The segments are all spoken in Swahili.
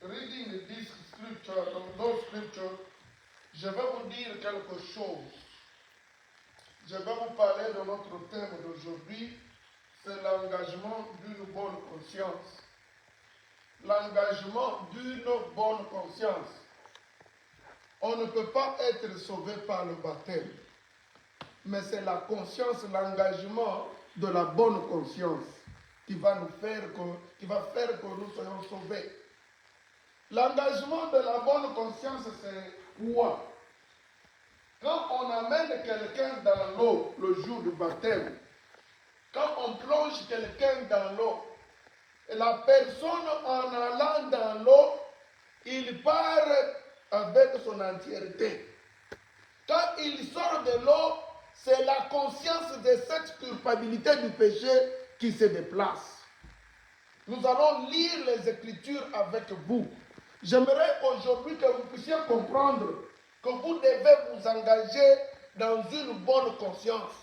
reading this scripture, those scriptures, je vais vous dire quelque chose. Je vais vous parler de notre thème d'aujourd'hui, c'est l'engagement d'une bonne conscience. L'engagement d'une bonne conscience. On ne peut pas être sauvé par le baptême, mais c'est la conscience, l'engagement de la bonne conscience qui va faire que nous soyons sauvés. L'engagement de la bonne conscience, c'est quoi? Quand on amène quelqu'un dans l'eau le jour du baptême, quand on plonge quelqu'un dans l'eau, et la personne en allant dans l'eau, il part avec son entièreté. Quand il sort de l'eau, c'est la conscience de cette culpabilité du péché qui se déplace. Nous allons lire les Écritures avec vous. J'aimerais aujourd'hui que vous puissiez comprendre que vous devez vous engager dans une bonne conscience.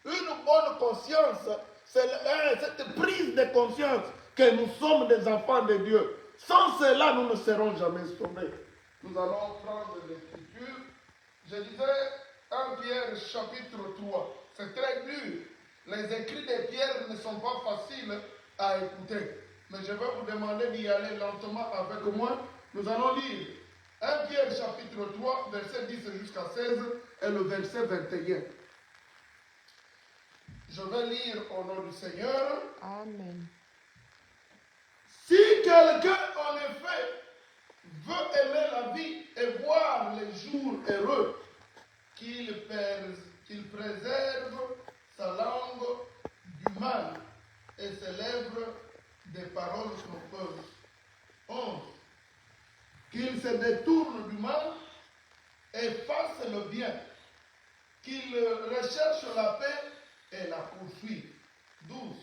Une bonne conscience, c'est cette prise de conscience que nous sommes des enfants de Dieu. Sans cela, nous ne serons jamais sauvés. Nous allons prendre l'Écriture. Je disais 1 Pierre chapitre 3. C'est très dur. Les écrits de Pierre ne sont pas faciles à écouter. Mais je vais vous demander d'y aller lentement avec moi. Nous allons lire 1 Pierre chapitre 3, verset 10 jusqu'à 16 et le verset 21. Je vais lire au nom du Seigneur. Amen. Si quelqu'un, en effet, veut aimer la vie et voir les jours heureux, qu'il préserve sa langue du mal et ses lèvres des paroles trompeuses. 11. Qu'il se détourne du mal et fasse le bien, qu'il recherche la paix et la poursuive. 12.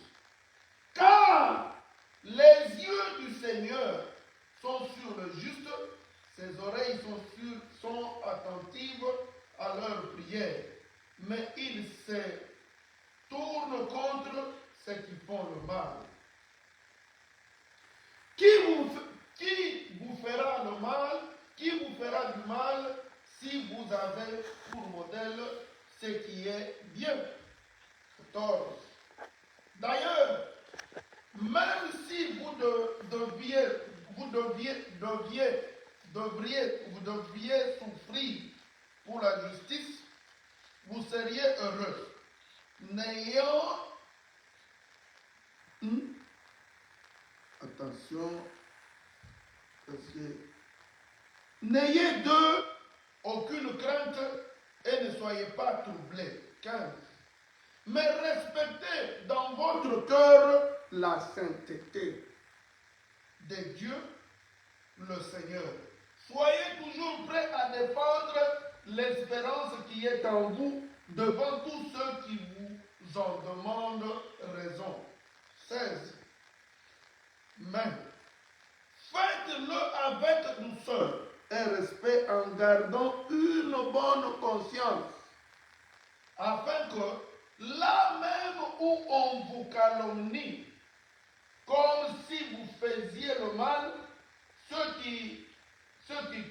Car les yeux du Seigneur sont sur le juste, ses oreilles sont attentives à leurs prières, mais il se tourne contre ceux qui font le mal. Qui vous fera le mal, qui vous fera du mal si vous avez pour modèle ce qui est bien? 14. D'ailleurs, même si vous devriez souffrir pour la justice, vous seriez heureux. Attention, parce que n'ayez d'eux aucune crainte et ne soyez pas troublés. 15. Mais respectez dans votre cœur la sainteté de Dieu, le Seigneur. Soyez toujours prêts à défendre l'espérance qui est en vous devant tous ceux qui vous en demandent raison. 16. Mais faites-le avec douceur et respect en gardant une bonne conscience, afin que là même où on vous calomnie, comme si vous faisiez le mal, ceux qui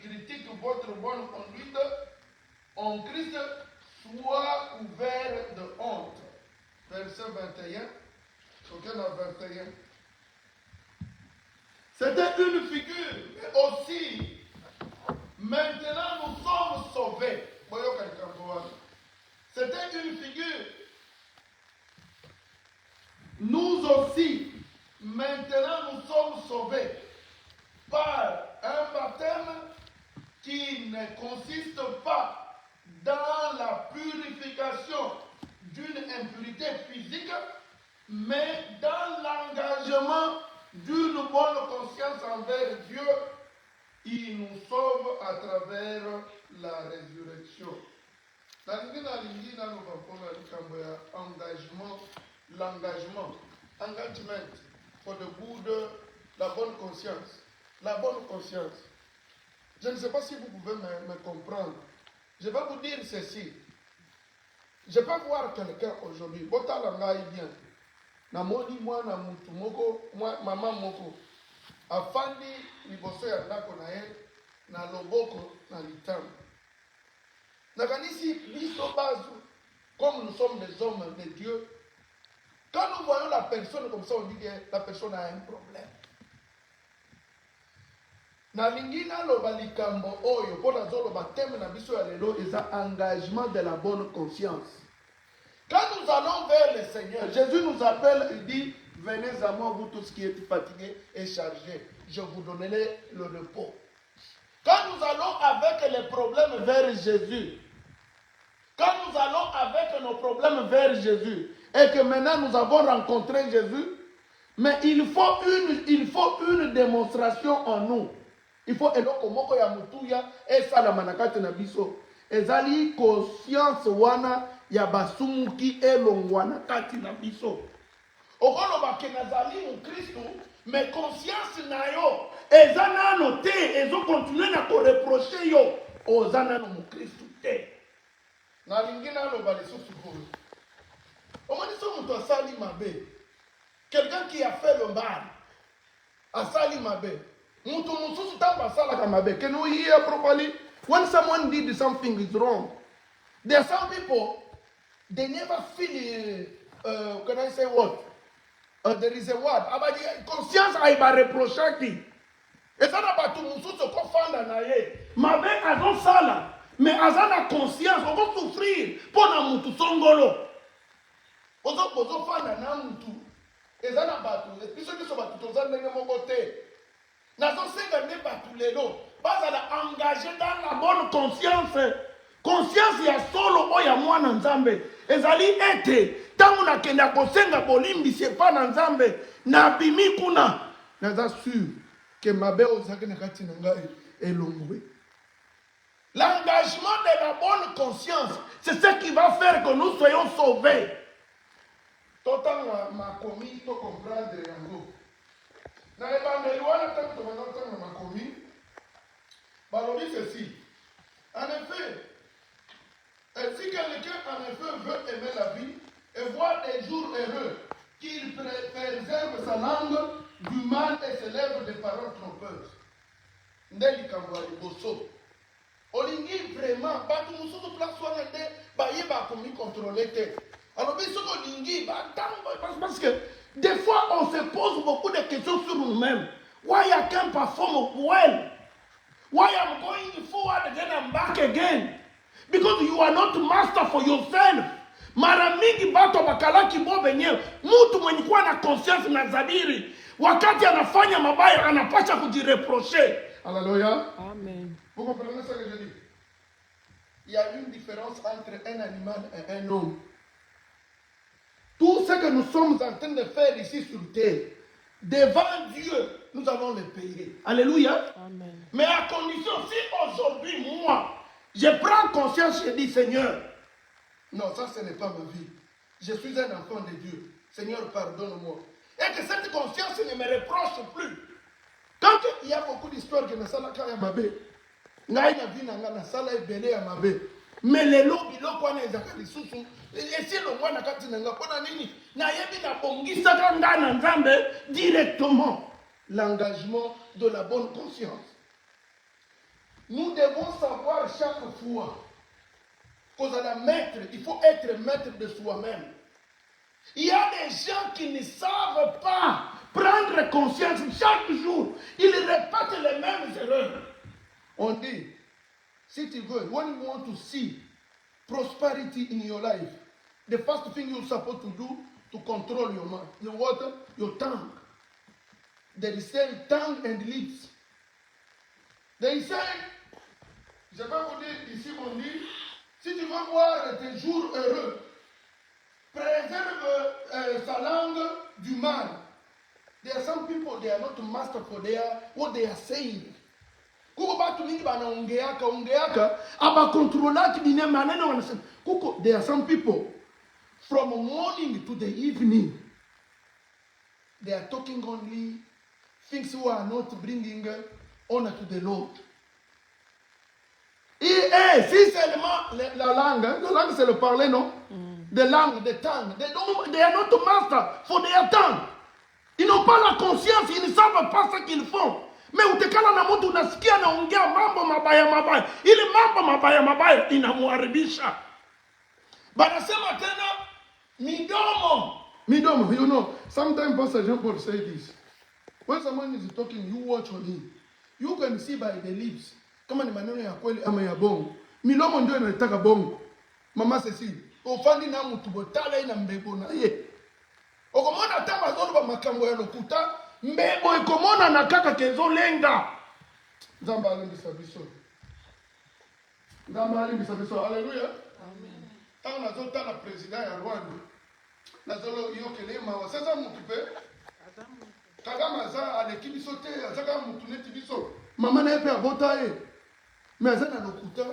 critiquent votre bonne conduite en Christ soient couverts de honte. Verset 21. Chacun a 21. C'était une figure, mais aussi, maintenant nous sommes sauvés. C'était une figure. Nous aussi, maintenant nous sommes sauvés par un baptême qui ne consiste pas dans la purification d'une impurité physique, mais dans l'engagement d'une bonne conscience envers Dieu, il nous sauve à travers la résurrection. Engagement for the good, la bonne conscience. La bonne conscience. Je ne sais pas si vous pouvez me comprendre. Je vais vous dire ceci. Je peux voir quelqu'un aujourd'hui. Bota langai bien. Na moni mwana mutu moko, maman moko. afandi liboso ya ndako na ye na loboko na litama. Nakanisi biso bazu, comme nous sommes des hommes de Dieu, quand nous voyons la personne comme ça, on dit que la personne a un problème. Na lingina loba likambo oyo pona zoloba thème na biso ya lelo eza engagement de la bonne conscience. Quand nous allons vers le Seigneur, Jésus nous appelle, il dit venez à moi vous tous qui êtes fatigués et chargés, je vous donnerai le repos. Quand nous allons avec les problèmes vers Jésus, quand nous allons avec nos problèmes vers Jésus et que maintenant nous avons rencontré Jésus, mais il faut une démonstration en nous. Il faut eloko moko ya mutuya esala manakati na biso. Ezali conscience wana ya basumuki elongwana kati na biso. Okoloba ke nazali mu Kristo, mais conscience na yo ezana no te ezo continuer na ko reprocher yo ozana no mu Kristo te. Na lingina loba lisusu koyo. Omoni so mutu asali mabe. Quelqu'un qui a fait le mal asali mabe. Mutu mususu tamba sala kamabe. Can we hear properly? When someone did something is wrong, there are some people, they never feel, can I say what? There is a word. Abadi conscience aiba reprochaki. Ezana batu mususu ko fanda na ye. Mabe azon sala, mais azana conscience oko souffrir pona mutu songolo. Ozo fanda na mutu. Ezana batu, biso biso batu tozana ndenge moko te. Nazo senga ne batu lelo, bazala engagé dans la bonne conscience. Conscience ya solo oya mwana nzambe. Ezali ete tangu na kenda kosenga bolimbi sepa na nzambe na bimi kuna. Naza sûr que mabe ozaki na kati na ngai elongwe. L'engagement de la bonne conscience, c'est ce qui va faire que nous soyons sauvés. Total ma commis to comprendre yango. Na l'évangile wana tangu to manatanga ma commis. Balobi ceci. En effet, si quelqu'un en effet veut aimer la vie et voir des jours heureux, qu'il préserve sa langue du mal et se lève des paroles trompeuses. Ndeli kambwa liboso. Olingi vraiment, batu mususu place wana nde baye ba komi contrôler te. Alors biso olingi ba parce que des fois on se pose beaucoup de questions sur nous-mêmes. Why I can't perform well? Why I'm going forward again and back again? Because you are not master for yourself. Mara mingi bato bakalaki bo benyewe. Mtu mwenye kuwa na conscience na zabiri, wakati anafanya mabaya anapasha kujireprocher. Alléluia. Amen. Vous comprenez ce que je dis? Il y a une différence entre un animal et un homme. Tout ce que nous sommes en train de faire ici sur terre, devant Dieu, nous allons le payer. Alléluia. Amen. Mais à condition, si aujourd'hui, moi, je prends conscience, je dis, Seigneur, non, ça ce n'est pas ma vie. Je suis un enfant de Dieu. Seigneur, pardonne-moi. Et que cette conscience ne me reproche plus. Quand il y a beaucoup d'histoires que Nasala Kaya Mabe, Naïna Vina Nasala et Bélé à Mabe, mais les lobbies, l'okwane Zakari Soussou, et si le mois n'a qu'à t'inanga, qu'on nini, Naïbi n'a pongi Sakanga Nzambe directement. L'engagement de la bonne conscience. Nous devons savoir chaque fois qu'on a la maître, il faut être maître de soi-même. Il y a des gens qui ne savent pas prendre conscience chaque jour. Ils répètent les mêmes erreurs. On dit, si tu veux, when you want to see prosperity in your life, the first thing you're supposed to do to control your mouth, your water, your tongue. They say tongue and lips. They say, je vais vous dire ici, on dit, si tu veux voir tes jours heureux, préserve sa langue du mal. There are some people, they are not master for what they are saying. Kuko batu mingi ongeaka, aba kontrolaki bine maneno wanasema. Kuko, there are some people, from morning to the evening, they are talking only things who are not bringing honor to the Lord. Et si seulement la langue c'est le parler, non? The langue, the tongue. They are not master for their tongue. Ils n'ont pas la conscience, ils ne savent pas ce qu'ils font. Mais utekala na mtu unasikia anaongea mambo mabaya. Ile mambo mabaya inamuharibisha. Banasema tena midomo. You know, sometimes Pastor Jean Paul say this. When someone is talking, you watch on him. You can see by the lips. Kama ni maneno ya kweli ama ya bongo. Milomo ndio inataka bongo. Mama Cecile, ofandi na mtu botala ina mbebo na ye. Okomona tamba zolo ba makambo ya lokuta, mbebo ikomona na kaka kezo lenga. Nzamba alimbisa biso. Hallelujah. Amen. Tant na zota na president ya Rwanda. Na zolo yokele mawa. Sasa mukipe. Kagama za aleki biso te, azaka mutu neti biso. Mama na epe abota ye. Mais azana lokuta.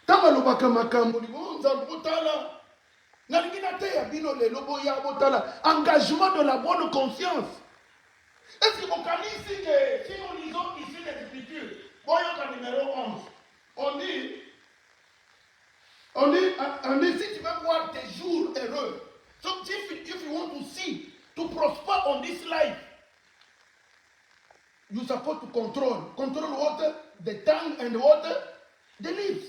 Tama lobaka makambo libo nzambu botala. Nalingina te ya bino le lobo ya botala. Engagement de la bonne conscience. Est-ce que vous connaissez que si nous lisons ici les Écritures, voyons le numéro 11, on dit, si tu veux voir tes jours heureux, so if you want to see, to prosper on this life, you supposed to control what? The tongue and what? The lips.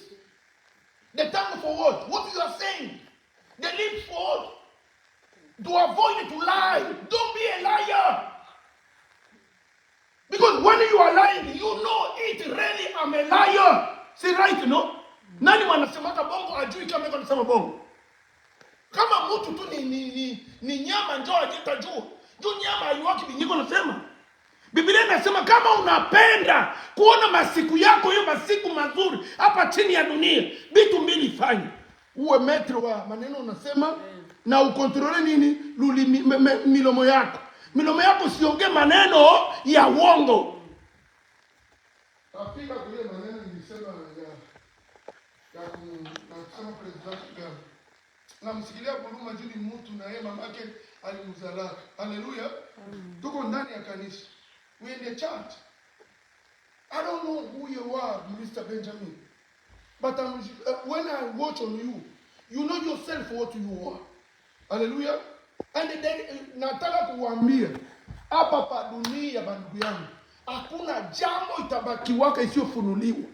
The tongue for what? What you are saying. The lips for what? To avoid to lie. Don't be a liar. Because when you are lying, you know it really am a liar. C'est right, no? Nani wanasemaka bongo ajui kama yako anasema bongo. Kama mtu tu ni nyama njoo ajita juu. Juu nyama haiwaki binyiko nasema. Biblia inasema kama unapenda kuona masiku yako hiyo masiku mazuri hapa chini ya dunia, vitu mbili fanya. Uwe metro wa maneno unasema na ukontrole nini? Milomo yako. Milomo yako siongee maneno ya uongo. Afika kule maneno nilisema ya kusema president gani. Na msikilia buluma jini mtu na yeye mamake alimzalaka. Hallelujah. Tuko ndani ya kanisa. We in the church. I don't know who you are, Mr. Benjamin. But when I watch on you, you know yourself what you are. Hallelujah. And then nataka kuambia hapa pa dunia bandugu yangu, hakuna jambo itabakiwaka isiyofunuliwa.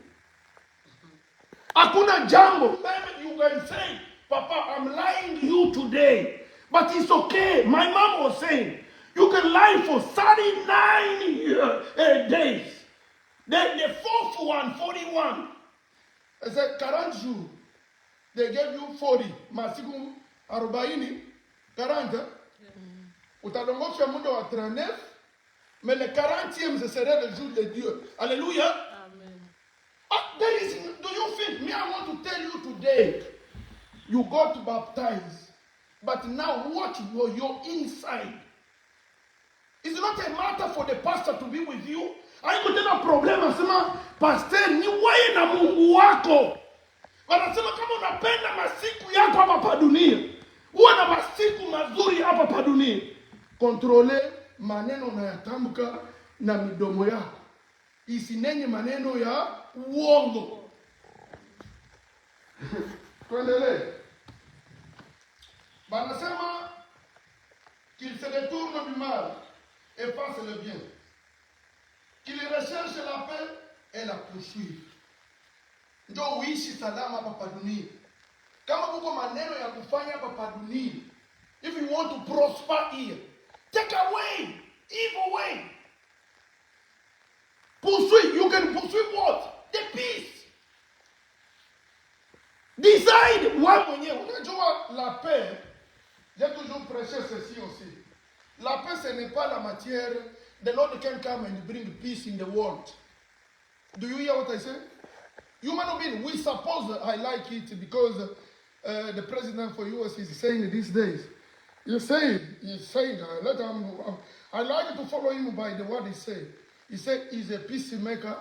Hakuna jambo. Maybe you can say, Papa, I'm lying to you today. But it's okay. My mom was saying, you can lie for 39 days. Then the fourth one, 41. I said, 40 jours. They gave you 40. Masiku 40. 40. Utalongosha muda wa 39. Mais le 40e, ce serait le jour de Dieu. Alléluia. Amen. Do you think, me, I want to tell you today, you got baptized. But now watch your inside. It's not a matter for the pastor to be with you. Haiko tena problema sema pastor ni wewe na Mungu wako. Wanasema kama unapenda masiku yako hapa pa dunia, uwe na masiku mazuri hapa pa dunia. Kontrole maneno unayatamka na midomo yako. Isinenye maneno ya uongo. Tuendelee. Banasema qu'il se détourne du mal et fasse le bien. Qu'il recherche la paix et la poursuive. Ndio uishi salama hapa dunia. Kama kuko maneno ya kufanya hapa dunia, if you want to prosper here, take away evil way. Pursue. You can pursue what? The peace. Decide. Wewe mwenyewe unajua la paix. J'ai toujours prêché ceci aussi. La paix, ce n'est pas la matière. The Lord can come and bring peace in the world. Do you hear what I say? Human being, we suppose, I like it because the president for US is saying these days. He's saying, let him, I like to follow him by the word he said. He said he's a peacemaker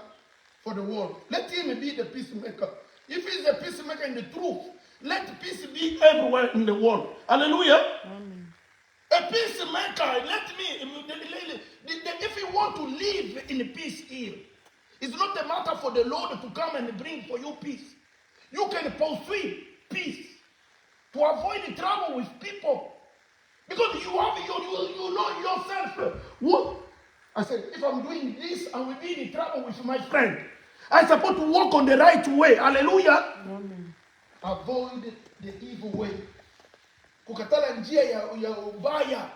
for the world. Let him be the peacemaker. If he's a peacemaker in the truth, let peace be everywhere in the world. Hallelujah. Amen. A peacemaker, if you want to live in peace here, it's not a matter for the Lord to come and bring for you peace. You can pursue peace to avoid the trouble with people. Because you know yourself. What? I said, if I'm doing this, I will be in trouble with my friend. I'm supposed to walk on the right way. Hallelujah. Amen. Avoid the evil way. Kukatala njia ya ubaya.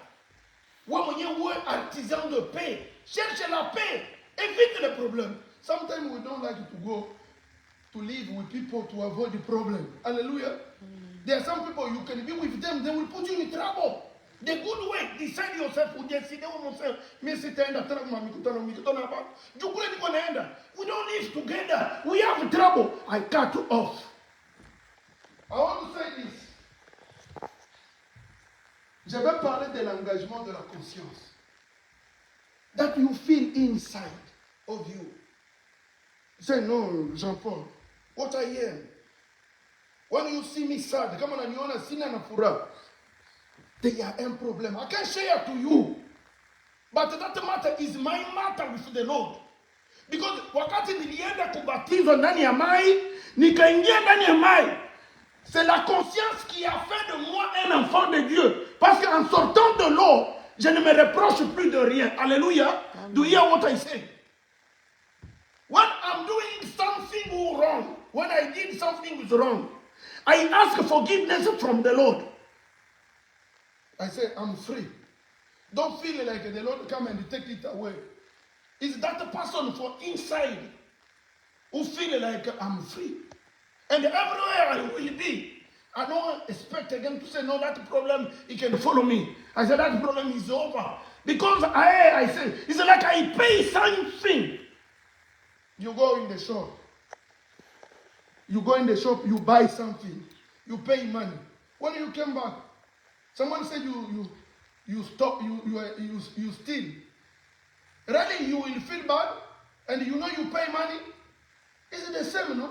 Wewe mwenyewe uwe artisan de paix. Cherche la paix. Évite le problème. Sometimes we don't like to go to live with people to avoid the problem. Hallelujah. There are some people you can be with them, they will put you in trouble. The good way, decide yourself. We don't live together. We have trouble. I cut you off. I want to say this. Je vais parler de l'engagement de la conscience. That you feel inside of you. Say, no, Jean-Paul, what I am. When you see me sad, come on, and you want to see na furaha. They are a problem. I can share to you. But that matter is my matter with the Lord. Because wakati nilienda kubatizwa ndani ya mai, nikaingia ndani ya mai. C'est la conscience qui a fait de moi un enfant de Dieu. Parce qu'en sortant de l'eau, je ne me reproche plus de rien. Alléluia. Do you hear what I say? When I'm doing something wrong, when I did something wrong, I ask forgiveness from the Lord. I say, I'm free. Don't feel like the Lord come and take it away. It's that person from inside who feel like I'm free. And everywhere I will be, I don't expect again to say, no, that problem, it can follow me. I said, that problem is over. Because I say, it's like I pay something. You go in the shop. You go in the shop, you buy something. You pay money. When you come back, someone said you stop, you steal. Really, you will feel bad, and you know you pay money. Is it the same, no?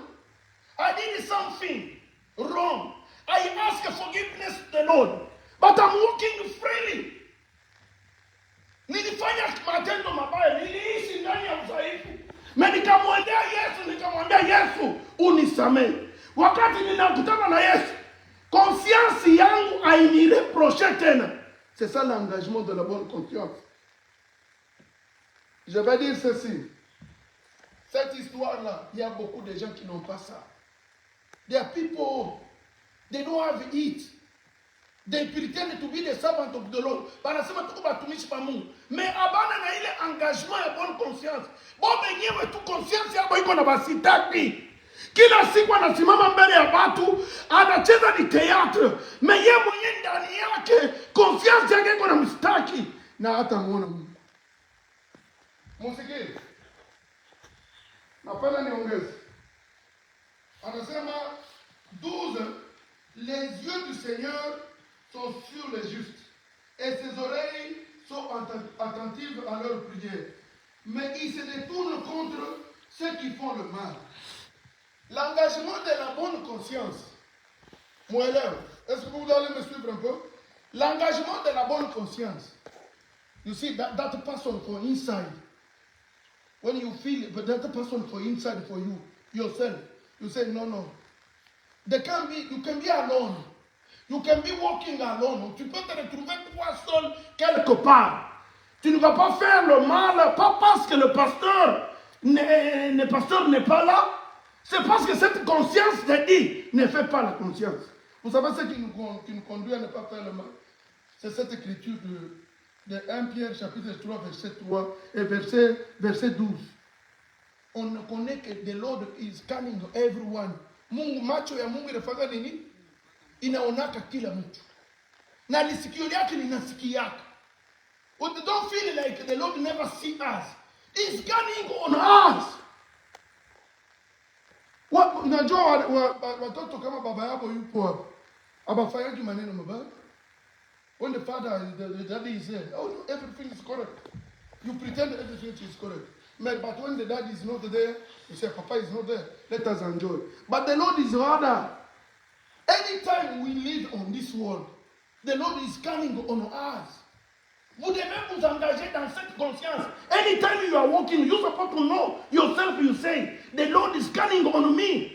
I did something wrong. I ask forgiveness to the Lord, but I'm walking freely. Nilifanya matendo mabaya, niliishi ndani ya udhaifu. Na nikamwambia Yesu, unisamehe. Wakati ninakutana na Yesu, conscience yangu hainireproche tena. C'est ça l'engagement de la bonne conscience. Je vais dire ceci. Cette histoire-là, il y a beaucoup de gens qui n'ont pas ça. There are people, they don't have it. They pretend to be the servant of the Lord. Wanasema tuko batumishi pa Mungu. Mais abana na ile engagement ya bonne conscience. Bo benyewe tu conscience yabo iko na basitaki. Kila siku anasimama mbele ya watu, anacheza ni theatre. Mais yeye mwenyewe ndani yake conscience yake iko na mstaki na hata muona Mungu. Musikie. Napenda niongeze. Anasema 12, les yeux du Seigneur sont sur les justes et ses oreilles sont attentives à leurs prières. Mais il se détourne contre ceux qui font le mal. L'engagement de la bonne conscience. Mon élève, est-ce que vous allez me suivre un peu? L'engagement de la bonne conscience. You see, that person for inside. When you feel it, but that person for inside for you, yourself, you say, no. You can be alone. You can be walking alone. Tu peux te retrouver toi seul quelque part. Tu ne vas pas faire le mal, pas parce que le pasteur n'est pas là. C'est parce que cette conscience te dit, ne fais pas la conscience. Vous savez ce qui nous conduit à ne pas faire le mal? C'est cette écriture de 1 Pierre chapitre 3, verset 3 et verset 12. On connaît que the Lord is scanning everyone. Mungu, macho ya Mungu inafanya nini? Inaonaka kila mtu. Na lisikio lake linasikiaka. But don't feel like the Lord never see us. He's scanning on us. Unajua watoto kama baba yako yupo hapo. Abafanyaki maneno mabaya. When the father, the daddy is there, oh, everything is correct. You pretend everything is correct. But when the daddy is not there, you say, Papa is not there. Let us enjoy. But the Lord is harder. Anytime we live on this world, the Lord is scanning on us. Vous devez vous engager dans cette conscience. Anytime you are walking, you're supposed to know yourself, you say, the Lord is scanning on me.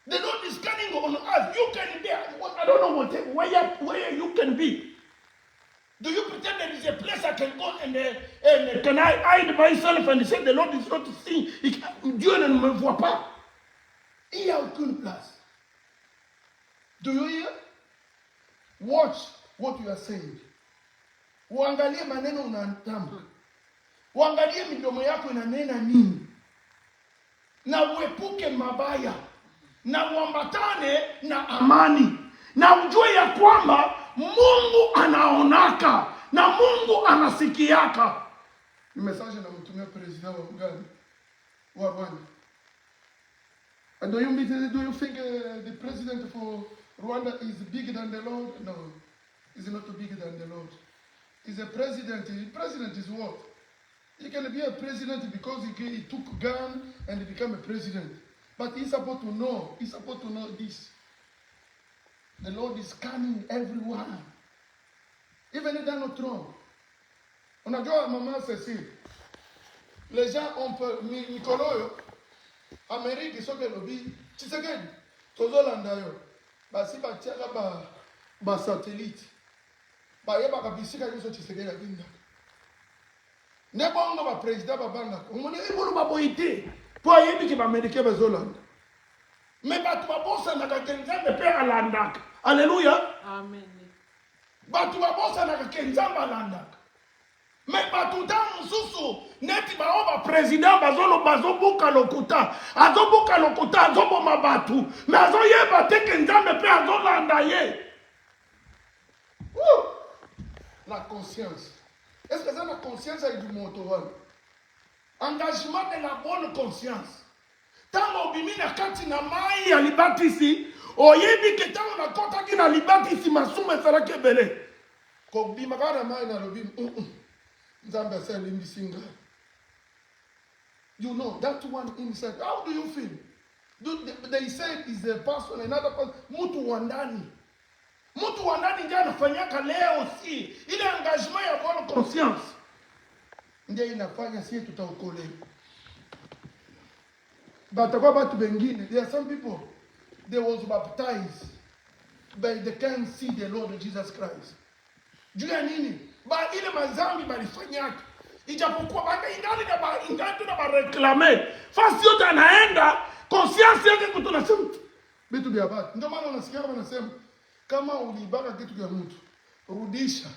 The Lord is scanning on us. You can be, I don't know where you can be. Do you pretend there is a place I can go and can I hide myself and say the Lord is not seeing? Dieu ne me voit pas. Il n'y a aucune place. Do you hear? Watch what you are saying. Uangalie maneno unatamka. Uangalie midomo yako inanena nini. Na uepuke mabaya. Na uambatane na amani. Na ujue ya kwamba Mungu anaonaka na Mungu anasikiaka. Ni message na mtumia president wa Uganda wa Rwanda. And do you think the president for Rwanda is bigger than the Lord? No, he's not bigger than the Lord. He's a president. The president is what? He can be a president because he took gun and he became a president. But he's supposed to know. He's supposed to know this. The Lord is coming everywhere. Even dans notre trône. Unajua mama Cécile. Les gens ont peur. Mikolo Amérique soke lobi. Tshisekedi. Tozolanda yo. Basi batiaka ba satellite. Ba yeba kabisika yuso Tshisekedi akinda. Nebonga ba president babanga. Umone ibulu baboyite. Po yebi ki ba Americain bazolanda. Mais batu babosa na kakenza pe alandaka. Alléluia. Amen. Batu babosa na kakenza alandaka. Mais batu damu susu neti baoba president bazobuka lokuta. Azobuka lokuta azoboma batu. Mais azoyeba te kenza pe azolanda ye. La conscience. Est-ce que c'est la conscience avec du motoral? Engagement de la bonne conscience. Tango bimina kati na mai ya libatisi, oyebi ke tango na kota ki na libatisi masume sarake bele. Ko bima kana mai na lobi, nzambe sa limbisinga. You know, that one inside, how do you feel? They say is a person, another person, mutu wandani. Mutu wandani ndio anafanyaka leo si, ile engagement ya bonne conscience. Ndio inafanya si tutaokolewa. But there are some people, they was baptized, but they can't see the Lord Jesus Christ. Juu ya nini? Ba ile mazambi balifanyaka. Ijapokuwa baka ingali na bareklame. Fasi yote anaenda, conscience yake kutunasema. Vitu vya baki. Ndio maana unasikia wanasema kama ulibaka kitu cha mtu, rudisha.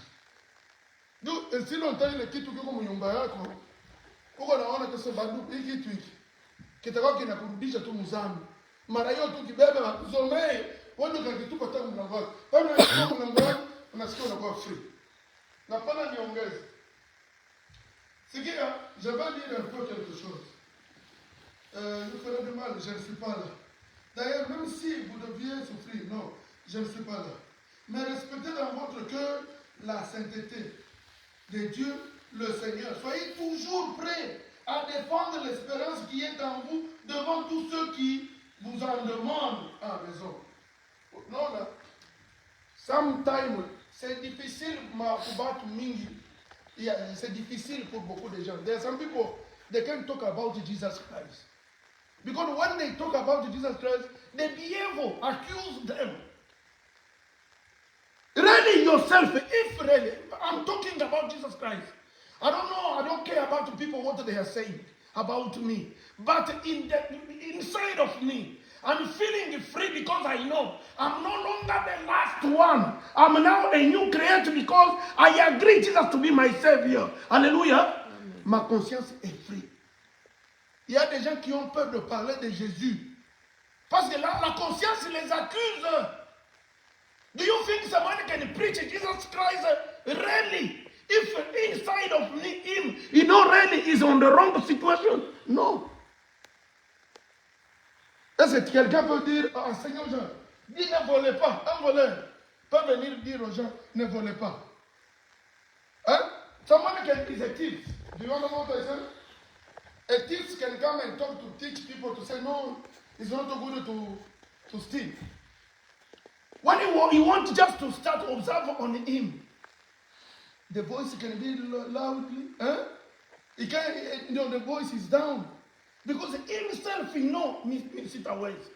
Ndio sio ndio ile kitu kiko mnyumba yako. Uko naona kesa bado hiki kitu hiki. Kitaka kinakurudisha tu mzambi. Mara hiyo tu kibebe na kuzomee, wewe ukakitupa tangu mlango wako. Pale unachukua mlango wako, unasikia unakuwa free. Na pana niongeze. Sikia, je vais dire un peu quelque chose. Je ferai de mal, je ne suis pas là. D'ailleurs, même si vous deviez souffrir, non, je ne suis pas là. Mais respectez dans votre cœur la sainteté de Dieu, le Seigneur. Soyez toujours prêts à défendre l'espérance qui est en vous devant tous ceux qui vous en demandent en raison. Non, là. Sometimes, c'est difficile, c'est difficile pour beaucoup de gens. There are some people, they can't talk about Jesus Christ. Because when they talk about Jesus Christ, the devil accuse them. Really yourself, if really, I'm talking about Jesus Christ. I don't know, I don't care about the people what they are saying about me. But inside of me, I'm feeling free because I know I'm no longer the last one. I'm now a new creature because I agree Jesus to be my Savior. Alléluia. Amen. Ma conscience est free. Il y a des gens qui ont peur de parler de Jésus. Parce que là, la conscience les accuse. Do you think someone can preach Jesus Christ really? If inside of him, he not really is on the wrong situation? No. Est-ce que quelqu'un peut dire, enseignez aux gens, dis ne volez pas. Un voleur peut venir dire aux gens, ne volez pas. Hein? Someone is a thief. Do you know what I say? A thief can come and talk to teach people to say, no, it's not good to steal. When he wants just to start observing on him, the voice can be loudly. Huh? He can, the voice is down. Because himself, he knows misita ways.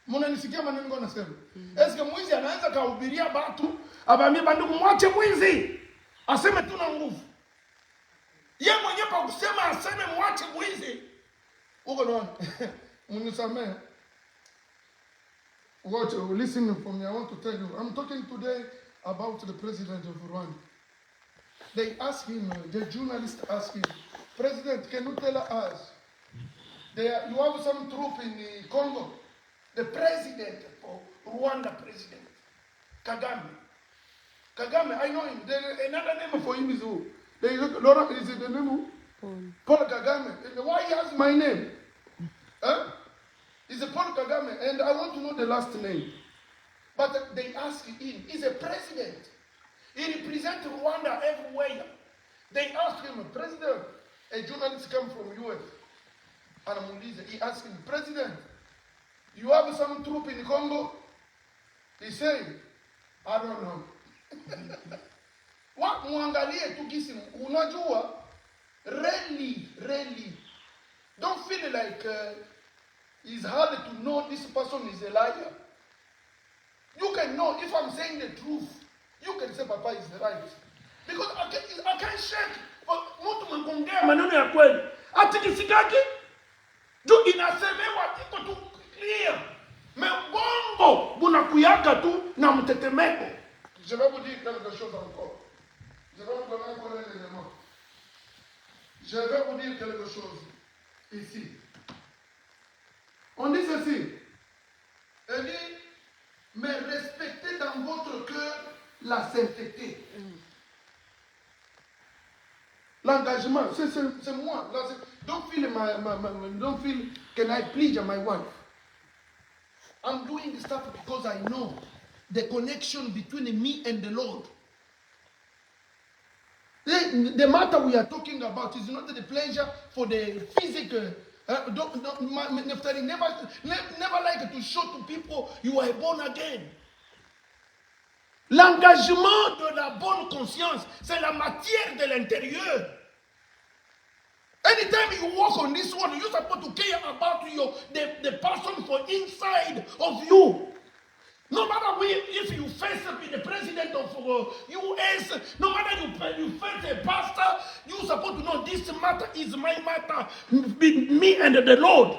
Mnanisikia maneno nasema. Eske mwizi anaanza kuhubiria watu, abambia bandugu mwache mwizi. aseme tuna nguvu. Ye mwenye pa kusema aseme mwache mwizi. Uko naona? Munisamee. Watch, listen for me. I want to tell you. I'm talking today about the president of Rwanda. They asked him, the journalist asked him, President, can you tell us, you have some troop in Congo? The president of Rwanda, President Kagame. Kagame, I know him. Another name for him is who? Laura, is it the name who? Paul Kagame. Why he has my name? Huh? It's a Paul Kagame, and I want to know the last name. But they ask him, he's a president. He represents Rwanda everywhere. They asked him, President, a journalist come from US, and he asked him, President, you have some troop in Congo? He said, I don't know. What muangalie tu kisi unajua really don't feel like it's hard to know this person is a liar. You can know if I'm saying the truth. You can say Papa is right. Because I can't shake. Mtu mkongea maneno ya kweli. Ati kisikaki juu inasemewa iko tu clear. Mbongo bunakuyaka tu na mtetemeko. Je vais vous dire quelque chose encore. Je vais vous donner encore un élément. Je vais vous dire quelque chose ici. On dit ceci. Elle dit, mais respectez dans votre cœur la sainteté. L'engagement, c'est moi. Don't feel can I please my wife. I'm doing this stuff because I know the connection between me and the Lord. The matter we are talking about is not the pleasure for the physical. Never like to show to people you are born again. L'engagement de la bonne conscience, c'est la matière de l'intérieur. Anytime you walk on this world, you're supposed to care about the person for inside of you. No matter if you face the president of US, no matter you face a pastor, you're supposed to know this matter is my matter, me and the Lord.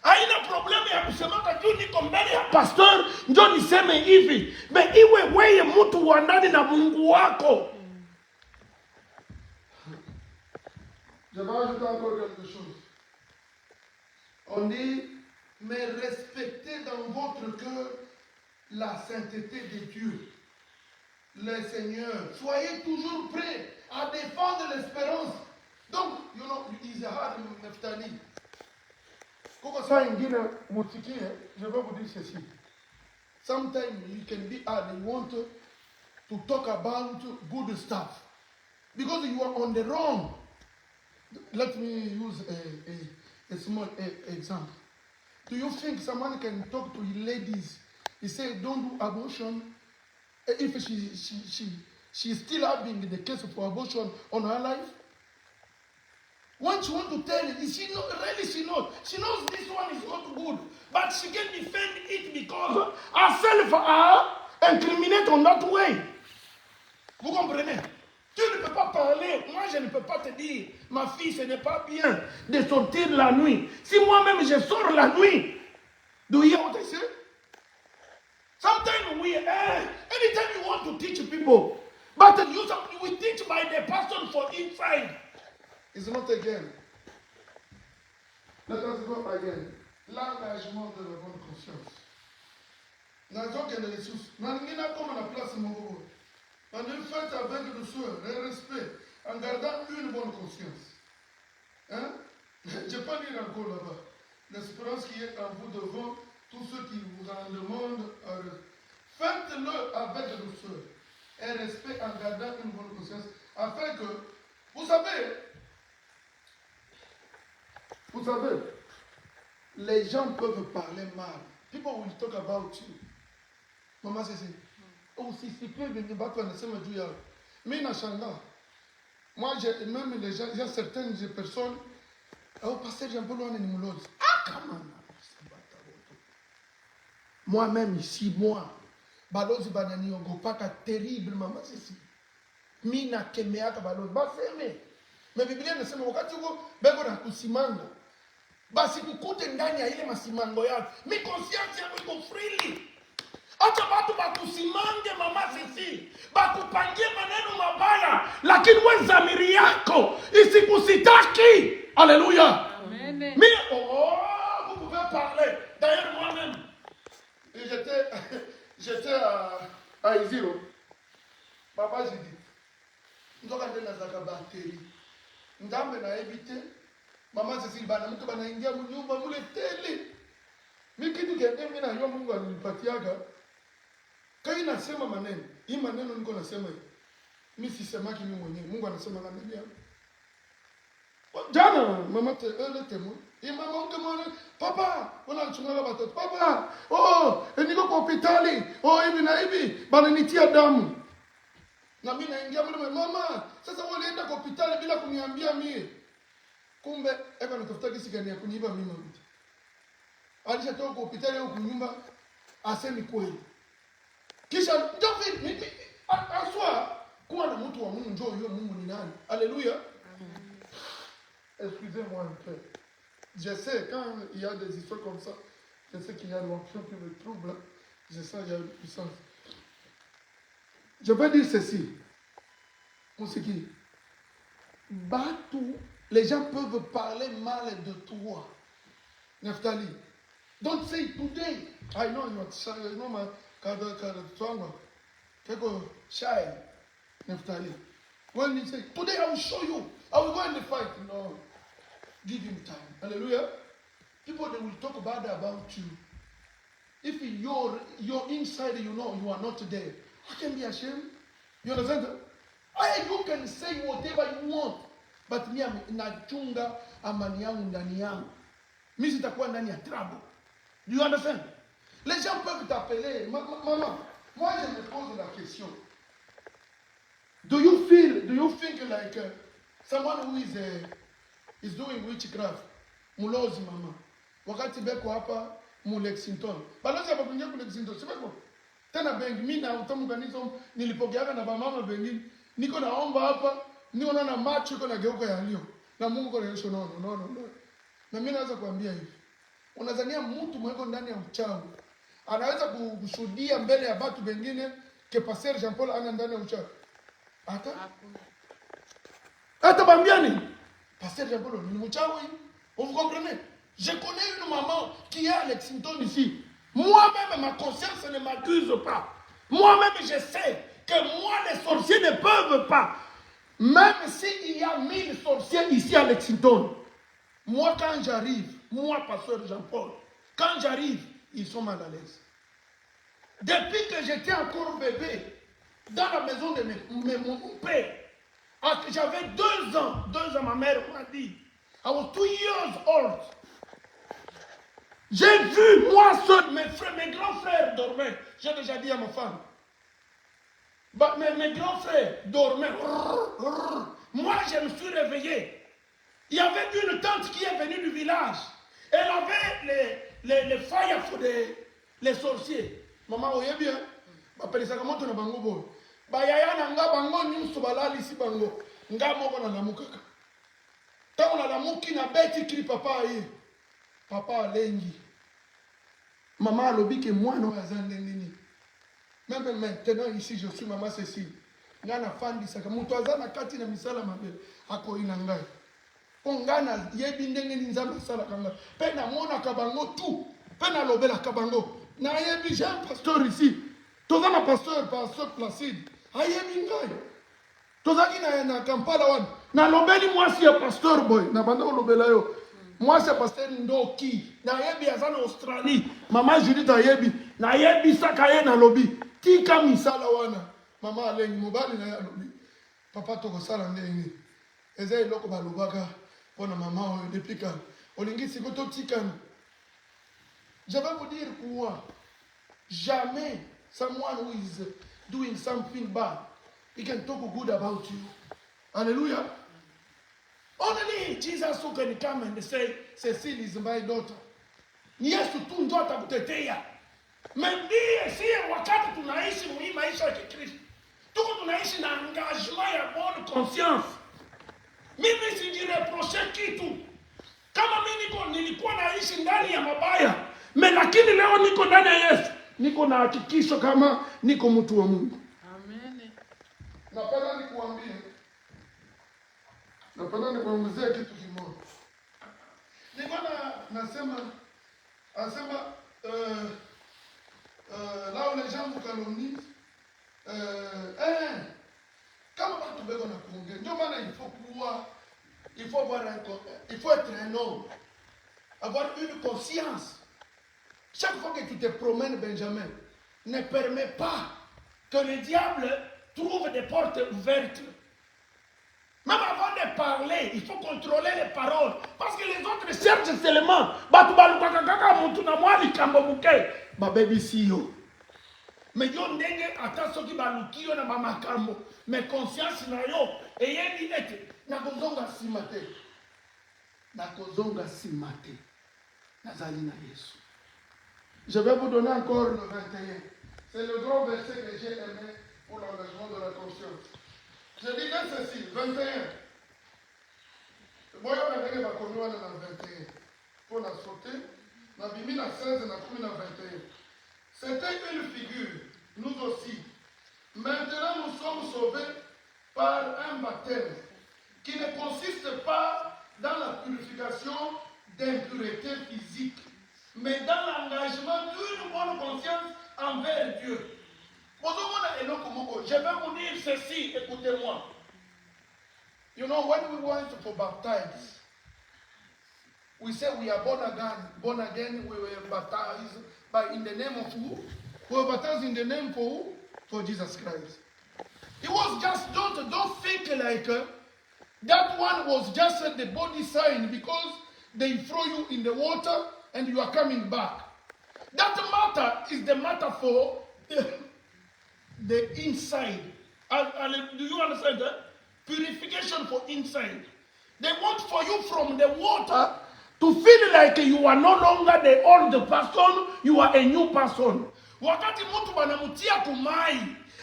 Haina problemu ya kusemaka juu niko mbele ya pastor njo niseme hivi. Mais iwe weye mtu wa ndani na Mungu wako. Je vais ajouter encore quelque chose. On dit, mais respectez dans votre cœur la sainteté de Dieu, le Seigneur. Soyez toujours prêts à défendre l'espérance. Donc, you know, it's a hard Nephtali. Koko saa ingine mutikie, je vais vous dire ceci. Sometimes you can be hard, you want to talk about good stuff. Because you are on the wrong. Let me use a small example. Do you think someone can talk to ladies? He said, don't do abortion. If she's still having the case for abortion on her life? When she wants to tell it, she knows this one is not good. But she can defend it because herself are incriminate on that way. Vous comprenez? Tu ne peux pas parler. Moi, je ne peux pas te dire, ma fille, ce n'est pas bien de sortir la nuit. Si moi-même, je sors la nuit, do you hear what I say? Sometimes anytime you want to teach people, but we teach by the person for inside. It's not again. Let us go again. L'engagement de la bonne conscience. Nous avons des ressources. Nous avons comme la place Mogo. Nous avons fait avec douceur, le respect, en gardant une bonne conscience. Hein? Je ne vais pas dire encore là-bas. L'espérance qui est en vous devant tous ceux qui vous en demandent. Faites-le avec douceur et respect en gardant une bonne conscience. Afin que, vous savez, les gens peuvent parler mal. People will talk about you. Maman, c'est ça. Oh, si peu de battre ne sait pas. Mais na shanga. Moi, même les gens, il y a certaines personnes. Oh, pasteur, j'ai un peu loin de nous. Ah, comment? Moi-même ici, balozi banani yongo paka terrible, maman, c'est ça. mina kemeaka balozi baseme. Mais Biblia inasema wakati huko bego na kusimanga basi kukute ndani ya ile masimango yako. Mi conscience yako iko freely. Acha watu bakusimange mama sisi. Bakupangie maneno mabaya. Lakini wewe dhamiri yako isikusitaki. Alléluia. Amen. Mais vous pouvez parler. D'ailleurs moi-même j'étais à Iziro. Papa j'ai dit ndoka ndena zaka bateri. Ndambe na éviter. Mama Cecile bana mtu banaingia mnyumba mule tele. Mimi kitu kende mimi na yeye Mungu alinipatiaga. Kai nasema maneno. Hii maneno niko nasema hivi. Mimi sisemaki mimi mwenyewe. Mungu anasema na mimi yangu. Jana mama ele temo. Hii mama ungemwona papa unachunga watoto. Papa, niko kwa hospitali. Hivi na hivi bananitia damu. Na mimi naingia mule mama. Sasa walienda kwa hospitali bila kuniambia mimi. Kumbe eba natafuta kisi gani ya kuniiba mimi mtu. Alishatoka kwa hospitali au kunyumba asemi kweli. Kisha ndio aswa kuwa na mtu wa Mungu njoo yule Mungu ni nani? Alléluia. Excusez-moi un peu. Je sais quand il y a des histoires comme ça, je sais qu'il y a l'onction qui me trouble. Je sens qu'il y a une puissance. Je vais dire ceci. Musiki. Batu. Les gens peuvent parler mal de toi. Neftali. Don't say today. I know you're shy. I know my tongue. Shy. Neftali. When you say, today I will show you. I will go in the fight. No. Give him time. Hallelujah. People, they will talk bad about you. If you're inside, you know you are not there. How can be ashamed? You understand that? You can say whatever you want. But mimi nachunga amani yangu ndani yangu. Mimi sitakuwa ndani ya trouble. Do you understand? Les gens peuvent t'appeler. Maman, moi je me pose la question. Do you think like someone who is doing witchcraft? Mulozi mama. Wakati beko hapa mu Lexington. Balozi hapa kuingia ku Lexington. Sibeko. Tena bengi mimi na utamu kanisa nilipokeaga na mama bengi. Niko naomba hapa. Niko na macho iko na geuka ya leo. Na Mungu anaonyesha no. Na mimi naweza kuambia hivi. Unadhania mtu mweko ndani ya uchawi anaweza kushuhudia mbele ya watu wengine que Pasteur Jean Paul ana ndani ya uchawi? Hata bambiani. Pasteur Jean Paul ni mchawi. Vous comprenez? Je connais une maman qui est à Lexington ici. Moi-même, ma conscience ne m'accuse pas. Moi-même, je sais que moi, les sorciers ne peuvent pas. Même s'il y a 1000 sorciers ici à Lexington, moi quand j'arrive, moi pasteur Jean-Paul, quand j'arrive, ils sont mal à l'aise. Depuis que j'étais encore bébé, dans la maison de mon père, j'avais 2 ans, ma mère m'a dit, I was 2 years old. J'ai vu, moi seul, mes grands frères dormaient. J'ai déjà dit à ma femme. Mes grands frères dormaient. Moi, je me suis réveillé. Il y avait une tante qui est venue du village. Elle avait les fires pour les sorciers. Maman, vous voyez bien? Je ça comment on a bango boy. Yaya na nga bango nyuso balali si bango. Nga moko na namukaka. Tant on a lamuki na beti kri papa yi. Papa alengi. Maman alobi que moi no azande nini. Même maintenant ici je suis maman Cécile. Ngana fandi saka mutu azana kati na misala mabele ako ina ngai. Ongana yebi ndenge ni nzambe sala kanga. Pe na mona kabango tout. Pe na lobela kabango. Na yebi j'ai un pasteur ici. Tozana pasteur Placide. Ayebi ngai. Tozaki na Kampala wan. Na lobeli moi si pasteur boy. Na banda lobela yo. Moi c'est pasteur Ndoki. Na yebi azana Australie. Maman Judith ayebi. Na yebi sakaye na lobi. Tika misala wana. Maman alengi mobali na ya lobi. Papa toko sala ndenge. Eza iloko balobaka pona maman depuis quand. Olingi sikoto tikana. Je vais vous dire quoi. Jamais someone who is doing something bad, he can talk good about you. Hallelujah. Only Jesus who can come and say, Cecile is my daughter. Yesu tu ndio atakutetea. Mbie si wakati tunaishi muhimu maisha ya Kristo. Tuko tunaishi na engagement ya bonne conscience. Mimi sijireproche kitu. Kama mimi nilikuwa naishi ndani ya mabaya, lakini leo niko ndani ya Yesu, niko na hakikisho kama niko mtu wa Mungu. Amen. Napenda nikuongezea kitu kimoja. Nilikuwa nasema là où les gens vous calomnient, kama watu bego na kuongea, ndio maana il faut être un homme, avoir une conscience. Chaque fois que tu te promènes, Benjamin, ne permets pas que le diable trouve des portes ouvertes. Même avant de parler, il faut contrôler les paroles. Parce que les autres cherchent seulement. Mais yo ndenge ata soki balukio na mamakambo. Mais conscience na yo eyeni ete nakozonga simate. Nakozonga simate. Nazali na Yesu. Je vais vous donner encore le 21. C'est le grand verset que j'ai aimé pour l'engagement de la conscience. Je disais ceci, 21. Moi, je vais vous donner le 21. Pour la sauter, je vais vous 16 et je vais 21. C'était une figure, nous aussi. Maintenant, nous sommes sauvés par un baptême qui ne consiste pas dans la purification d'impureté physique, mais dans l'engagement d'une bonne conscience envers Dieu. Je vais vous dire ceci, écoutez-moi. You know, when we want to baptize, we say we are born again, we were baptized in the name of who? We were baptized in the name for who? For Jesus Christ. It was just, don't think like that one was just the body sign because they throw you in the water and you are coming back. That matter is the matter for the inside. Do you understand that? Purification for inside. They want for you from the water to feel like you are no longer the old person, you are a new person. Wakati mtu wanamutia kumai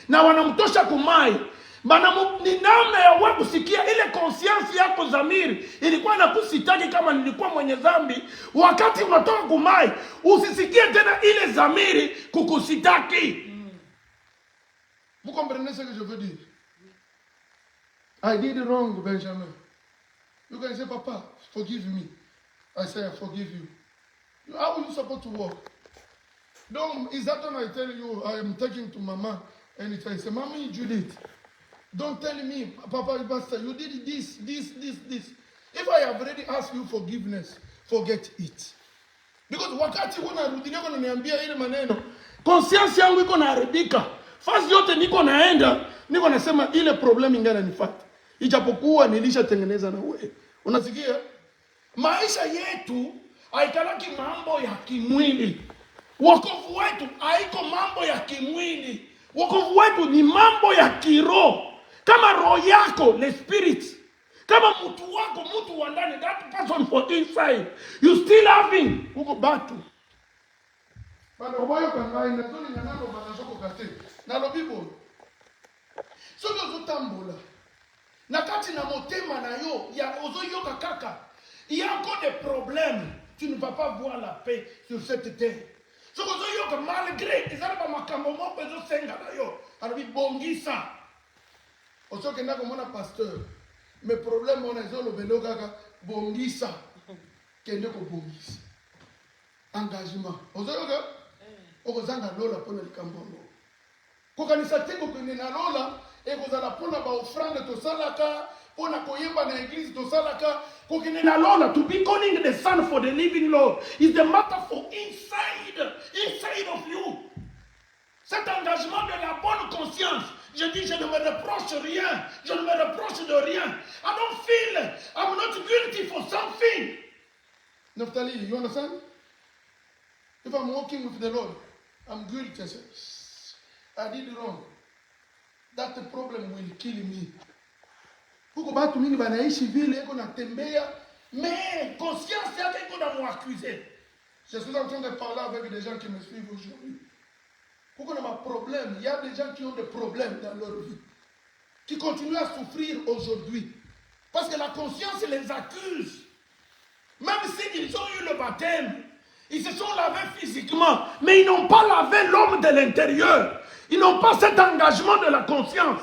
na wanamtosha kumai, niname ya wewe kusikia ile conscience yako zamiri ilikuwa nakusitaki kama nilikuwa mwenye dhambi. Wakati unatoka kumai, usisikie tena ile zamiri kukusitaki. Vous comprenez ce que je veux dire? I did wrong, Benjamin. You can say, Papa, forgive me. I say, I forgive you. How are you supposed to walk? Don't, is that when I tell you I am taking to Mama and I say, Mommy Judith, don't tell me, Papa, Pastor, you did this. If I have already asked you forgiveness, forget it. Because wakati unarudia unaniambia ile maneno, conscience yangu iko naharibika. Fasi yote niko naenda, niko nasema ile problem ingana nifuata. Ijapokuwa nilishatengeneza na wewe. Unasikia? Maisha yetu haikalaki mambo ya kimwili. Wokovu wetu haiko mambo ya kimwili. Wokovu wetu ni mambo ya kiroho. Kama roho yako, the spirit. Kama mtu wako, mtu wa ndani, that person for inside, you still having uko batu. Bana oboyo kangai na toni nyanako bana soko kate. Na lo bibo. Soki ozotambola. Na kati na motema na yo, ya ozoyoka kaka. Il y a encore des problèmes. Tu ne vas pas voir la paix sur cette terre. Soki ozoyoka malgré ezala ba makambo moko ezosenga na yo. Alobi bongisa. Osoki ndako mona pasteur. Mes problèmes on ezolobelo kaka bongisa. Kende ko bongisa. Engagement. Ozoyoka okozanga lola pona likambo ngo. Kokanisa teko kende na lola ekozala pona ba offrande to salaka pona koyemba na église to salaka kokende na lola to be calling the son for the living Lord is the matter for inside of you. Cet engagement de la bonne conscience, je dis je ne me reproche rien, je ne me reproche de rien. I don't feel I'm not guilty for something. Naphtali, you understand? If I'm walking with the Lord, I'm guilty. I did wrong. That problem will kill me. Kuko batu mingi banaishi vile eko natembea, mais conscience yake iko na m'accuser. Je suis en train de parler avec des gens qui me suivent aujourd'hui. Pourquoi on a un problème? Il y a des gens qui ont des problèmes dans leur vie, qui continuent à souffrir aujourd'hui. Parce que la conscience les accuse. Même s'ils ont eu le baptême, ils se sont lavés physiquement, mais ils n'ont pas lavé l'homme de l'intérieur. Ils n'ont pas cet engagement de la conscience.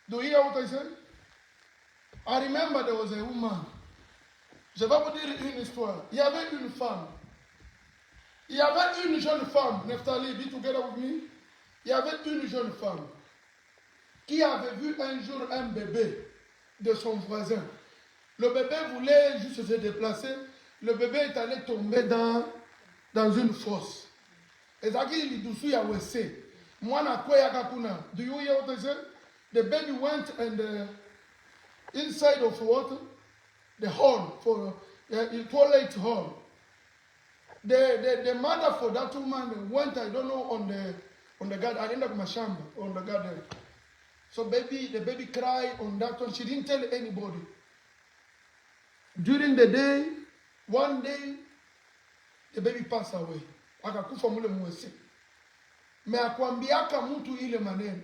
Do you hear what I said? I remember there was a woman. Je vais vous dire une histoire. Il y avait une femme. Il y avait une jeune femme. Neftali, be together with me. Il y avait une jeune femme qui avait vu un jour un bébé de son voisin. Le bébé voulait juste se déplacer. Le bébé est allé tomber dans une fosse. Et ça qui est dessous, il y a WC. Moi, do you hear what I said? The baby went and inside of what? The hall, for the toilet hall. The mother for that woman went, I don't know, on the garden. I ended up mashamba on the garden. So the baby cried on that one. She didn't tell anybody. During the day, one day, the baby passed away. Akakufa mule mwese. Me akwambiaka mtu ile maneno.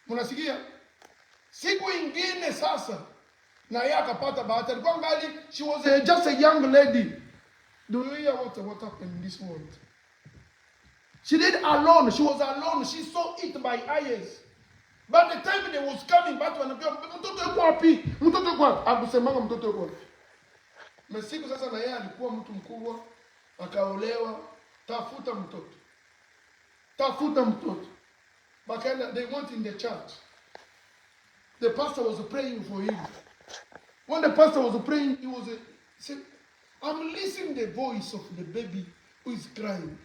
Mnasikia? Siku ingine sasa na yeye akapata bahati. Alikuwa ngali, she was just a young lady. Do you hear what happened in this world? She did alone. She was alone. She saw it by eyes. But the time they was coming back to anambia mtoto yuko wapi? Mtoto yuko wapi? Akusemanga mtoto yuko wapi? Na siku sasa na yeye alikuwa mtu mkubwa, akaolewa, tafuta mtoto. Tafuta mtoto. But they went in the church. The pastor was praying for him. When the pastor was praying, he said, I'm listening to the voice of the baby who is crying.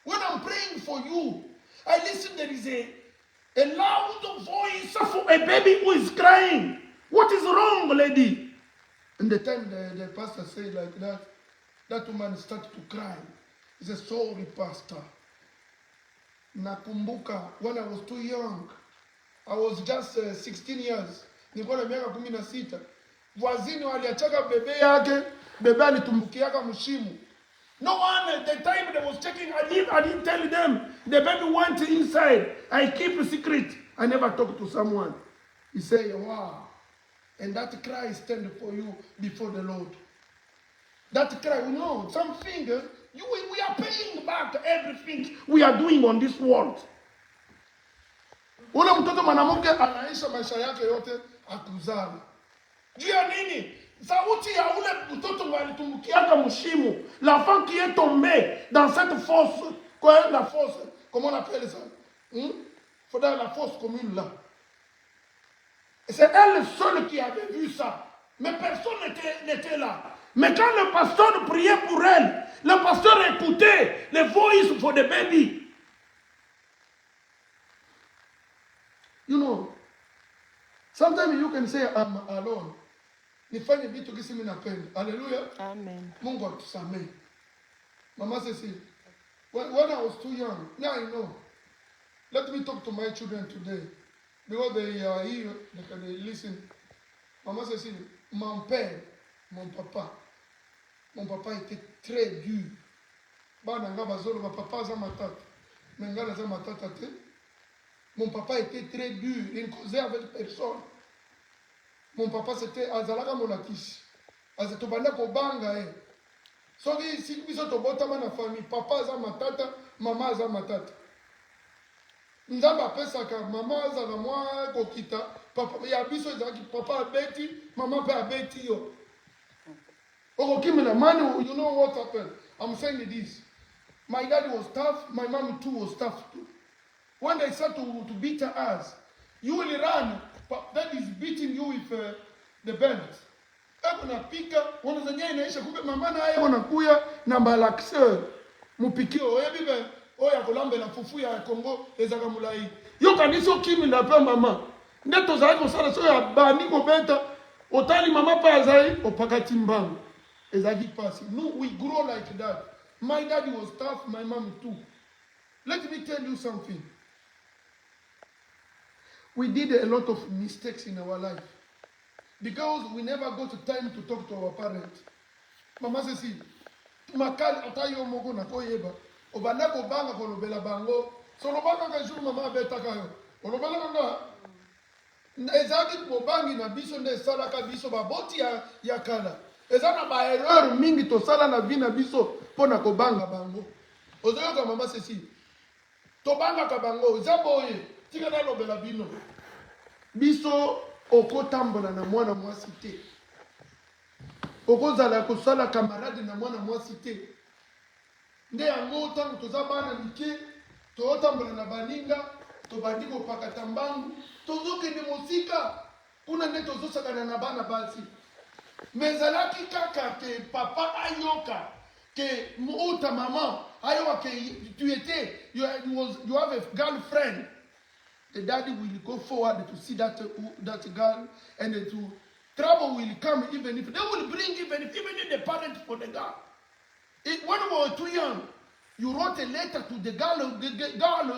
When I'm praying for you, I listen there is a loud voice of a baby who is crying. What is wrong, lady? And the time the pastor said like that, that woman started to cry. He said, sorry, pastor. Nakumbuka, when I was too young, I was just 16 years. Nilikuwa na miaka 16. Wazini waliachaka bebe yake, bebe alitumbukiaka mshimu. No one, the time they was checking, I didn't tell them. The baby went inside. I keep a secret. I never talk to someone. He said, wow. And that cry stand for you before the Lord. That cry, we know, something, we are paying back everything we are doing on this world. Ule mtoto mwanamke anaisha maisha yake yote akuzana. Juu ya nini? Sauti ya ule mtoto alitumbukiaka mshimu. L'enfant qui est tombé dans cette fosse. Quoi, la fosse? Comment on appelle ça? Faudrait la fosse commune là. C'est elle seule qui avait vu ça. Mais personne n'était là. Mais quand le pasteur priait pour elle, le pasteur écoutait les voice for the baby. You know, sometimes you can say, I'm alone. Nifanye vitu kisi mimi napenda. Hallelujah. Amen. Mungu atusamehe. Mama Cecile, when I was too young, now I know. Let me talk to my children today. Because they are here, they listen. Mama Cecile, mon père, mon papa était très dur. Bana nga bazolo, ma papa za matata. Menga za matata te. Mon papa était très dur. Il ne causait avec personne. Mon papa c'était Azalaka Monakis. Azatobanda Kobanga. So si biso tobota na famille, papa za matata, mama za matata. Nzamba pesaka mama za na mwa kokita, papa ya biso ezaki papa abeti, mama pe abeti yo. Okokimela man, you know what happened? I'm saying this. My dad was tough, my mom too was tough too. When they start to beat us, you will run. That is beating you with the belt. Unapika, wanazania inaisha kumbe mama na yeye wanakuya na malaxeur. Mupikio, oya bibe, oya kolambe na fufu ya Kongo ezaka mulai. Yo kaniso kimi na pa mama. Ndeto za ko sala so ya bani ko beta, otali mama pa azai opakati mbango. Ezaki pasi. No, we grow like that. My daddy was tough, my mom too. Let me tell you something. We did a lot of mistakes in our life because we never got time to talk to our parents. Mama says, "Makali atayo mogo na koyeba. Obanda ko banga ko lobela bango solobaka ka jour mama abetaka yo olobalaka nga ezalaki bobangi na biso nde esalaka biso baboti ya kala eza na baerreur mingi tosala na vie na biso mpo na kobanga bango ozoyoka mama Cécile tobangaka bango eza boye tika nalobela bino biso okotambola na mwana mwasi te okozala kosala camarade na mwana mwasi te nde yango ntango toza bana mike tootambola na baninga tobandi kopakata mbangu tozokende mosika kuna nde tozosakana na bana basi me ezalaki kaka ke papa ayoka ke ota maman ayoka ke tu étais you have a girlfriend. The daddy will go forward to see that girl, and to trouble will come even if they will bring even if the parents for the girl. When we were too young, you wrote a letter to the girl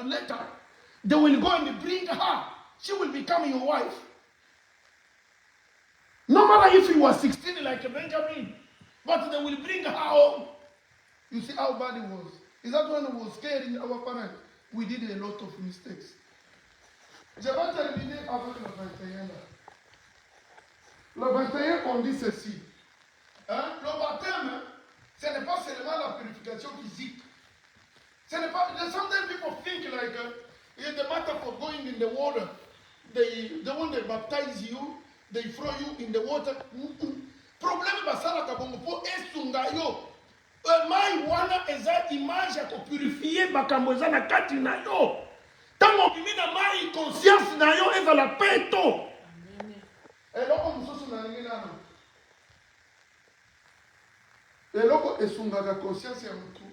letter. They will go and bring her. She will become your wife. No matter if you were 16 like a Benjamin, but they will bring her home. You see how bad it was. Is that when we were scaring our parents? We did a lot of mistakes. Je vais terminer avec le 21 là. Le 21, on dit ceci. Hein? Le baptême, ce n'est pas seulement la purification physique. Ce n'est pas. Sometimes people think like it's the matter for going in the water. When they baptize you, they throw you in the water. Problème basala kabongo po esunga yo. Mai wana eza image ya ko purifier makambo eza na kati na yo. Tango bimina mai conscience na yo ezala peto. Eloko mususu na ningi nana. Eloko esungaka conscience ya mutu.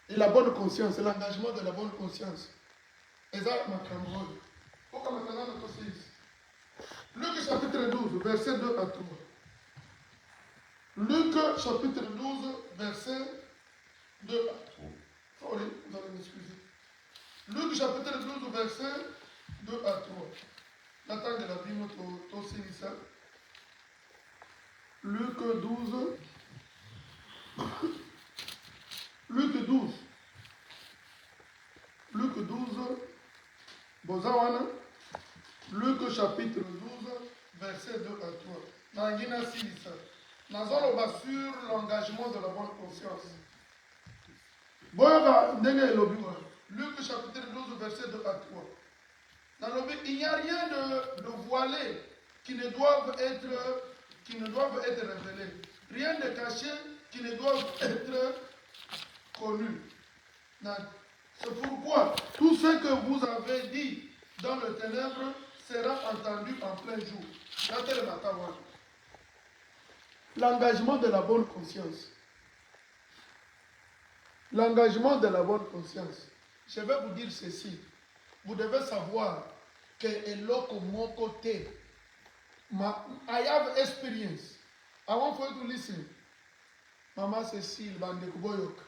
Et la bonne conscience, l'engagement de la bonne conscience. Eza makambo. Pourquoi maintenant notre fils? Luc chapitre 12, verset 2 à 3. Luc chapitre 12, verset 2 à 3. Sorry, vous allez m'excuser. Luc chapitre 12, verset 2 à 3. L'attente de la vie, notre ça. Luc 12. Luc 12. Luc 12. Bozawana. Luc chapitre 12, verset 2 à 3. Nangina Silisa. Nazoloba sur l'engagement de la bonne conscience. Boyoga ndenge lobiwa. Luc chapitre 12, verset 2 à 3. Dans le but, il n'y a rien de voilé qui ne doivent être révélés. Rien de caché qui ne doivent être connus. C'est pourquoi tout ce que vous avez dit dans le ténèbre sera entendu en plein jour. L'engagement de la bonne conscience. L'engagement de la bonne conscience. Je vais vous dire ceci. Vous devez savoir que eloko mon côté, I have experience. I want for you to listen. Mama Cécile Bandekuboyok.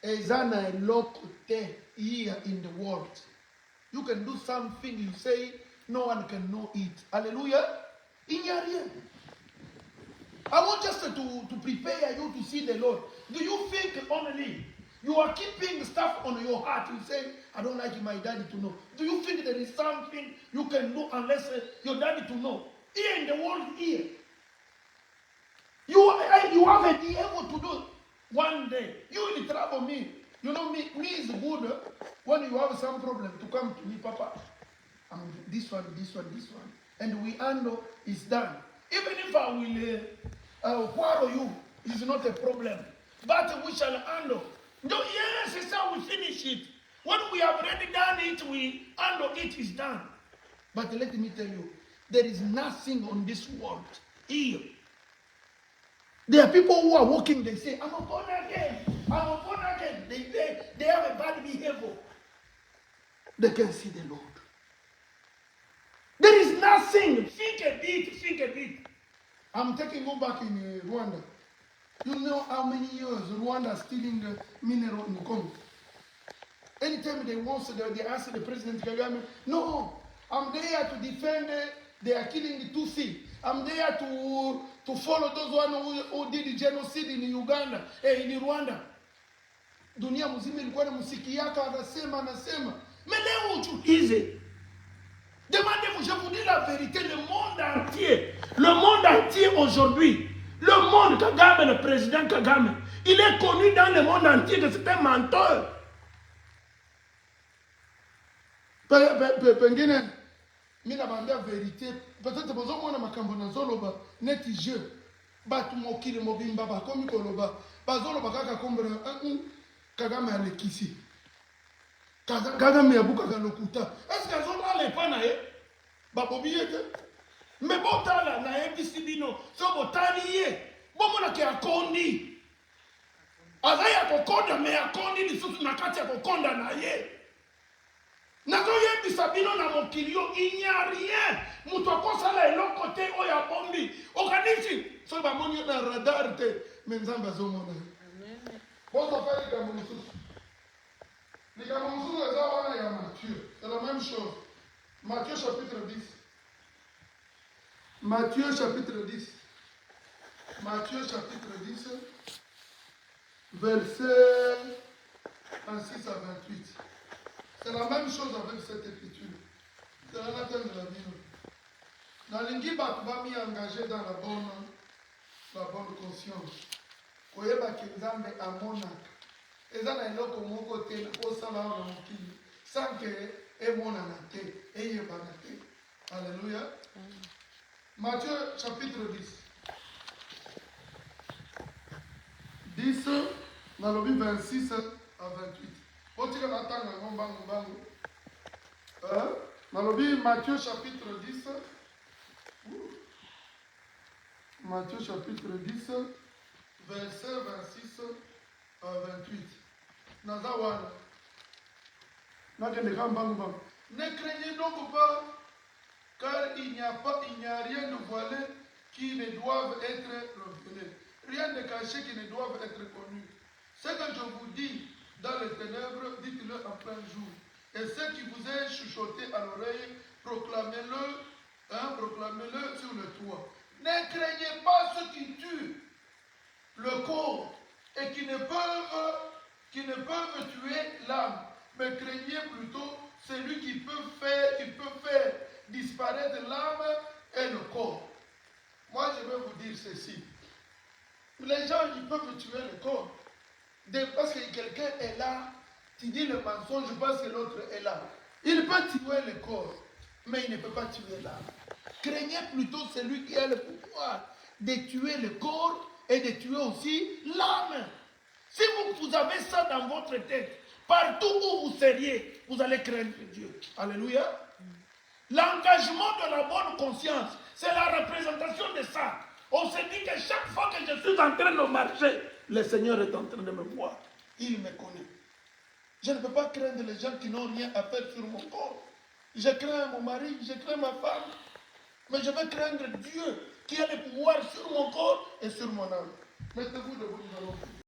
Ezana eloko te here in the world. You can do something you say no one can know it. Hallelujah. I want just to prepare you to see the Lord. Do you think only you are keeping stuff on your heart? You say, I don't like my daddy to know. Do you think there is something you can do unless your daddy to know? Here in the world, here. You have a be able to do one day. You will trouble me. You know, me is good when you have some problem to come to me, Papa. This one. And we handle, it's done. Even if I will quarrel you, it's not a problem. But we shall handle. No, yes, it's how we finish it. When we have already done it, we handle it, is done. But let me tell you, there is nothing on this world here. There are people who are walking, they say, I'm born again. They have a bad behavior. They can see the Lord. There is nothing. Think a bit. I'm taking you back in Rwanda. You know how many years Rwanda is stealing the mineral in Congo? Anytime they ask the President Kagame, no, I'm there to defend, they are killing the Tutsi. I'm there to follow those one who did the genocide in Uganda, in Rwanda. dunia mzima ilikuwa inamsikiaka anasema. Mais leo uchukize. Demandez-vous, je vous dis la vérité, le monde entier aujourd'hui, le monde Kagame, le président Kagame, il est connu dans le monde entier que c'est un menteur. Pengine, mina bambia vérité, peut-être besoin mwana makambo na zoloba, neti jeu, batu mokili mobimba, bakomi koloba, bazoloba kaka kombera, Kagame alekisi. Kagame yabuka lokuta. Est-ce que Zola n'est pas naé? Babobiyete. Mais botala naé bisibino. So botaliye. Bomona ke akondi. Azaya kokonda me akondi ni susu nakati kokonda naye. Nazo ye bisabino na mokilio, il n'y a rien. Mutoko sala eloko te oya bombi. Okanisi. So ba moni na radar te. Menzamba zomona. Amen. Bozo fali kamu susu. C'est la même chose. Matthieu chapitre 10. Matthieu chapitre 10. Matthieu chapitre 10. Verset 26 à 28. C'est la même chose avec cette écriture. C'est la thème de la Bible. Dans l'Ingiba, tu vas m'y engager dans la bonne conscience. Koyeba kinzambe amona. Eza na eloko moko te na kosala na mokili sans que emonana te eyebana te. Alléluia. Matthieu chapitre 10 nalobi 26 à 28. Otika natanga ngombangu nalobi Matthieu chapitre 10. Matthieu chapitre 10 verset 26 à 28. Nazawana. Ne craignez donc pas, car il n'y a rien de voilé qui ne doive être révélé. Rien de caché qui ne doive être connu. Ce que je vous dis dans les ténèbres, dites-le en plein jour. Et ce qui vous est chuchoté à l'oreille, proclamez-le sur le toit. Ne craignez pas ceux qui tuent le corps et qui ne peuvent tuer l'âme, mais craignez plutôt celui qui peut faire disparaître l'âme et le corps. Moi, je vais vous dire ceci. Les gens, ils peuvent tuer le corps. Parce que quelqu'un est là, tu dis le mensonge parce que l'autre est là. Il peut tuer le corps, mais il ne peut pas tuer l'âme. Craignez plutôt celui qui a le pouvoir de tuer le corps et de tuer aussi l'âme. Si vous avez ça dans votre tête, partout où vous seriez, vous allez craindre Dieu. Alléluia. L'engagement de la bonne conscience, c'est la représentation de ça. On se dit que chaque fois que je suis en train de marcher, le Seigneur est en train de me voir. Il me connaît. Je ne peux pas craindre les gens qui n'ont rien à faire sur mon corps. Je crains mon mari, je crains ma femme. Mais je vais craindre Dieu qui a le pouvoir sur mon corps et sur mon âme. Mettez-vous debout, nous allons prier.